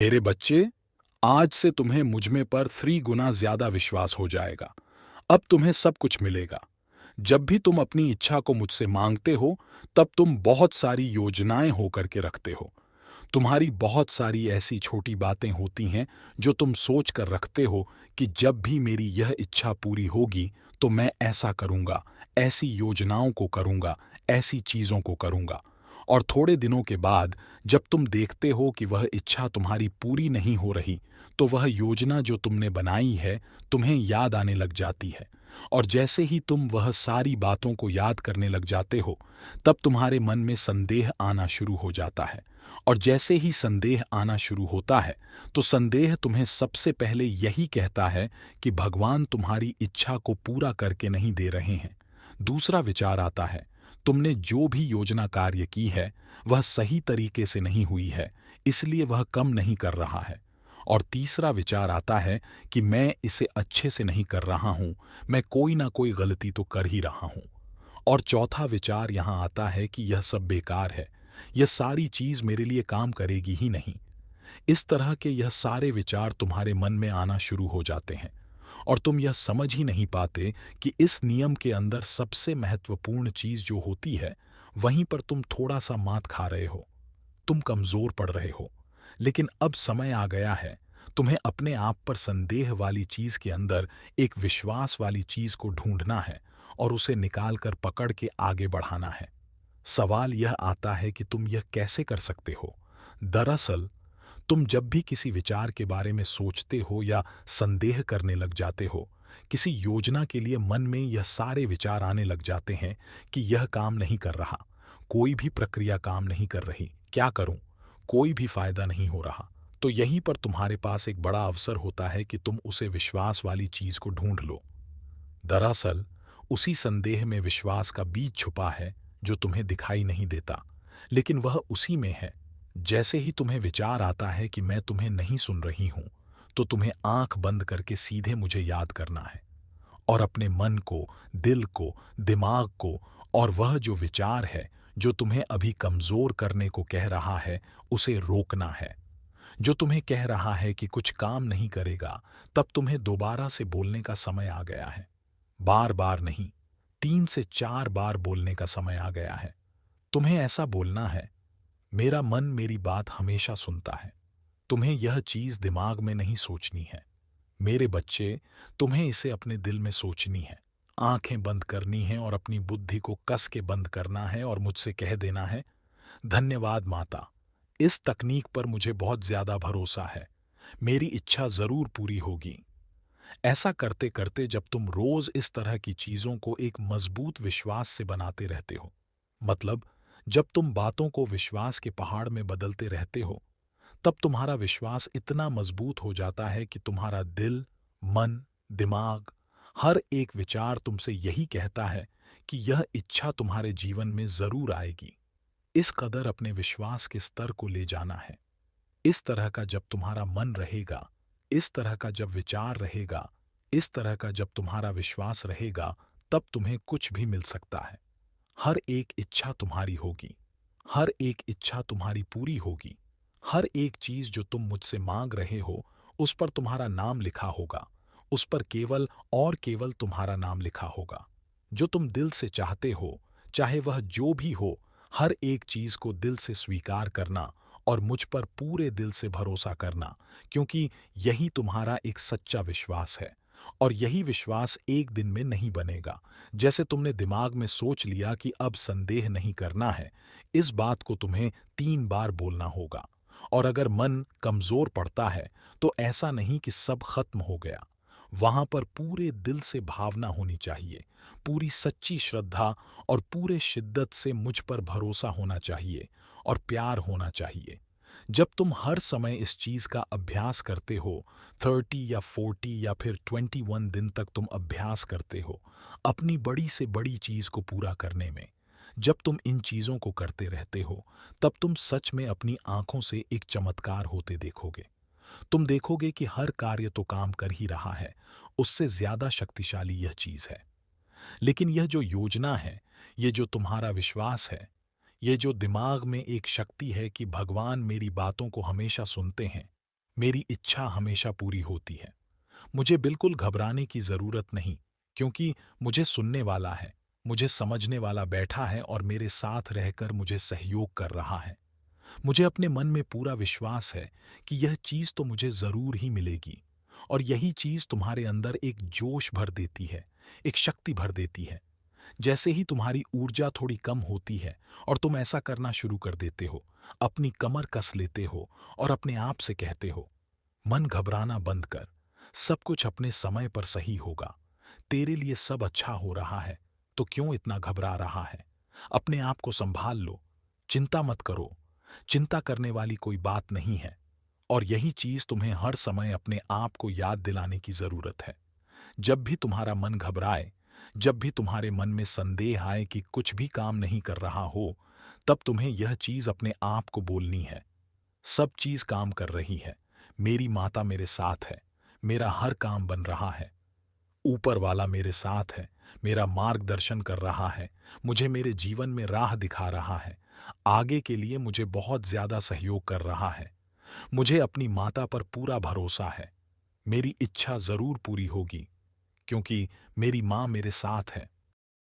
मेरे बच्चे, आज से तुम्हें मुझ में पर 3 गुना ज्यादा विश्वास हो जाएगा। अब तुम्हें सब कुछ मिलेगा। जब भी तुम अपनी इच्छा को मुझसे मांगते हो, तब तुम बहुत सारी योजनाएं होकर के रखते हो। तुम्हारी बहुत सारी ऐसी छोटी बातें होती हैं जो तुम सोच कर रखते हो कि जब भी मेरी यह इच्छा पूरी होगी तो मैं ऐसा करूंगा, ऐसी योजनाओं को करूंगा, ऐसी चीजों को करूंगा। और थोड़े दिनों के बाद जब तुम देखते हो कि वह इच्छा तुम्हारी पूरी नहीं हो रही, तो वह योजना जो तुमने बनाई है तुम्हें याद आने लग जाती है। और जैसे ही तुम वह सारी बातों को याद करने लग जाते हो, तब तुम्हारे मन में संदेह आना शुरू हो जाता है। और जैसे ही संदेह आना शुरू होता है, तो संदेह तुम्हें सबसे पहले यही कहता है कि भगवान तुम्हारी इच्छा को पूरा करके नहीं दे रहे हैं। दूसरा विचार आता है, तुमने जो भी योजना कार्य की है वह सही तरीके से नहीं हुई है, इसलिए वह कम नहीं कर रहा है। और तीसरा विचार आता है कि मैं इसे अच्छे से नहीं कर रहा हूं, मैं कोई ना कोई गलती तो कर ही रहा हूं। और चौथा विचार यहां आता है कि यह सब बेकार है, यह सारी चीज मेरे लिए काम करेगी ही नहीं। इस तरह के यह सारे विचार तुम्हारे मन में आना शुरू हो जाते हैं, और तुम यह समझ ही नहीं पाते कि इस नियम के अंदर सबसे महत्वपूर्ण चीज जो होती है, वहीं पर तुम थोड़ा सा मात खा रहे हो, तुम कमजोर पड़ रहे हो। लेकिन अब समय आ गया है, तुम्हें अपने आप पर संदेह वाली चीज के अंदर एक विश्वास वाली चीज को ढूंढना है और उसे निकाल कर पकड़ के आगे बढ़ाना है। सवाल यह आता है कि तुम यह कैसे कर सकते हो। दरअसल तुम जब भी किसी विचार के बारे में सोचते हो या संदेह करने लग जाते हो, किसी योजना के लिए मन में यह सारे विचार आने लग जाते हैं कि यह काम नहीं कर रहा, कोई भी प्रक्रिया काम नहीं कर रही, क्या करूं, कोई भी फायदा नहीं हो रहा। तो यहीं पर तुम्हारे पास एक बड़ा अवसर होता है कि तुम उसे विश्वास वाली चीज को ढूंढ लो। दरअसल उसी संदेह में विश्वास का बीज छुपा है जो तुम्हें दिखाई नहीं देता, लेकिन वह उसी में है। जैसे ही तुम्हें विचार आता है कि मैं तुम्हें नहीं सुन रही हूं, तो तुम्हें आंख बंद करके सीधे मुझे याद करना है और अपने मन को, दिल को, दिमाग को और वह जो विचार है जो तुम्हें अभी कमजोर करने को कह रहा है, उसे रोकना है। जो तुम्हें कह रहा है कि कुछ काम नहीं करेगा, तब तुम्हें दोबारा से बोलने का समय आ गया है। बार बार नहीं, 3 से 4 बार बोलने का समय आ गया है। तुम्हें ऐसा बोलना है, मेरा मन मेरी बात हमेशा सुनता है। तुम्हें यह चीज दिमाग में नहीं सोचनी है। मेरे बच्चे, तुम्हें इसे अपने दिल में सोचनी है, आंखें बंद करनी है और अपनी बुद्धि को कस के बंद करना है और मुझसे कह देना है, धन्यवाद माता, इस तकनीक पर मुझे बहुत ज्यादा भरोसा है, मेरी इच्छा जरूर पूरी होगी। ऐसा करते करते जब तुम रोज इस तरह की चीजों को एक मजबूत विश्वास से बनाते रहते हो, मतलब जब तुम बातों को विश्वास के पहाड़ में बदलते रहते हो, तब तुम्हारा विश्वास इतना मजबूत हो जाता है कि तुम्हारा दिल, मन, दिमाग, हर एक विचार तुमसे यही कहता है कि यह इच्छा तुम्हारे जीवन में जरूर आएगी। इस कदर अपने विश्वास के स्तर को ले जाना है। इस तरह का जब तुम्हारा मन रहेगा, इस तरह का जब विचार रहेगा, इस तरह का जब तुम्हारा विश्वास रहेगा, तब तुम्हें कुछ भी मिल सकता है। हर एक इच्छा तुम्हारी होगी, हर एक इच्छा तुम्हारी पूरी होगी। हर एक चीज जो तुम मुझसे मांग रहे हो, उस पर तुम्हारा नाम लिखा होगा, उस पर केवल और केवल तुम्हारा नाम लिखा होगा। जो तुम दिल से चाहते हो, चाहे वह जो भी हो, हर एक चीज को दिल से स्वीकार करना और मुझ पर पूरे दिल से भरोसा करना, क्योंकि यही तुम्हारा एक सच्चा विश्वास है। और यही विश्वास एक दिन में नहीं बनेगा। जैसे तुमने दिमाग में सोच लिया कि अब संदेह नहीं करना है, इस बात को तुम्हें 3 बार बोलना होगा। और अगर मन कमजोर पड़ता है, तो ऐसा नहीं कि सब खत्म हो गया। वहां पर पूरे दिल से भावना होनी चाहिए, पूरी सच्ची श्रद्धा और पूरे शिद्दत से मुझ पर भरोसा होना चाहिए और प्यार होना चाहिए। जब तुम हर समय इस चीज का अभ्यास करते हो, 30 या 40 या फिर 21 दिन तक तुम अभ्यास करते हो अपनी बड़ी से बड़ी चीज को पूरा करने में, जब तुम इन चीजों को करते रहते हो, तब तुम सच में अपनी आंखों से एक चमत्कार होते देखोगे। तुम देखोगे कि हर कार्य तो काम कर ही रहा है, उससे ज्यादा शक्तिशाली यह चीज है। लेकिन यह जो योजना है, ये जो तुम्हारा विश्वास है, ये जो दिमाग में एक शक्ति है कि भगवान मेरी बातों को हमेशा सुनते हैं, मेरी इच्छा हमेशा पूरी होती है। मुझे बिल्कुल घबराने की जरूरत नहीं, क्योंकि मुझे सुनने वाला है, मुझे समझने वाला बैठा है और मेरे साथ रहकर मुझे सहयोग कर रहा है। मुझे अपने मन में पूरा विश्वास है कि यह चीज तो मुझे जरूर ही मिलेगी, और यही चीज तुम्हारे अंदर एक जोश भर देती है, एक शक्ति भर देती है। जैसे ही तुम्हारी ऊर्जा थोड़ी कम होती है और तुम ऐसा करना शुरू कर देते हो, अपनी कमर कस लेते हो और अपने आप से कहते हो, मन घबराना बंद कर, सब कुछ अपने समय पर सही होगा, तेरे लिए सब अच्छा हो रहा है, तो क्यों इतना घबरा रहा है? अपने आप को संभाल लो, चिंता मत करो, चिंता करने वाली कोई बात नहीं है। और यही चीज तुम्हें हर समय अपने आप को याद दिलाने की जरूरत है। जब भी तुम्हारा मन घबराए, जब भी तुम्हारे मन में संदेह आए कि कुछ भी काम नहीं कर रहा हो, तब तुम्हें यह चीज अपने आप को बोलनी है, सब चीज काम कर रही है, मेरी माता मेरे साथ है, मेरा हर काम बन रहा है, ऊपर वाला मेरे साथ है, मेरा मार्गदर्शन कर रहा है, मुझे मेरे जीवन में राह दिखा रहा है, आगे के लिए मुझे बहुत ज्यादा सहयोग कर रहा है। मुझे अपनी माता पर पूरा भरोसा है, मेरी इच्छा जरूर पूरी होगी, क्योंकि मेरी माँ मेरे साथ है।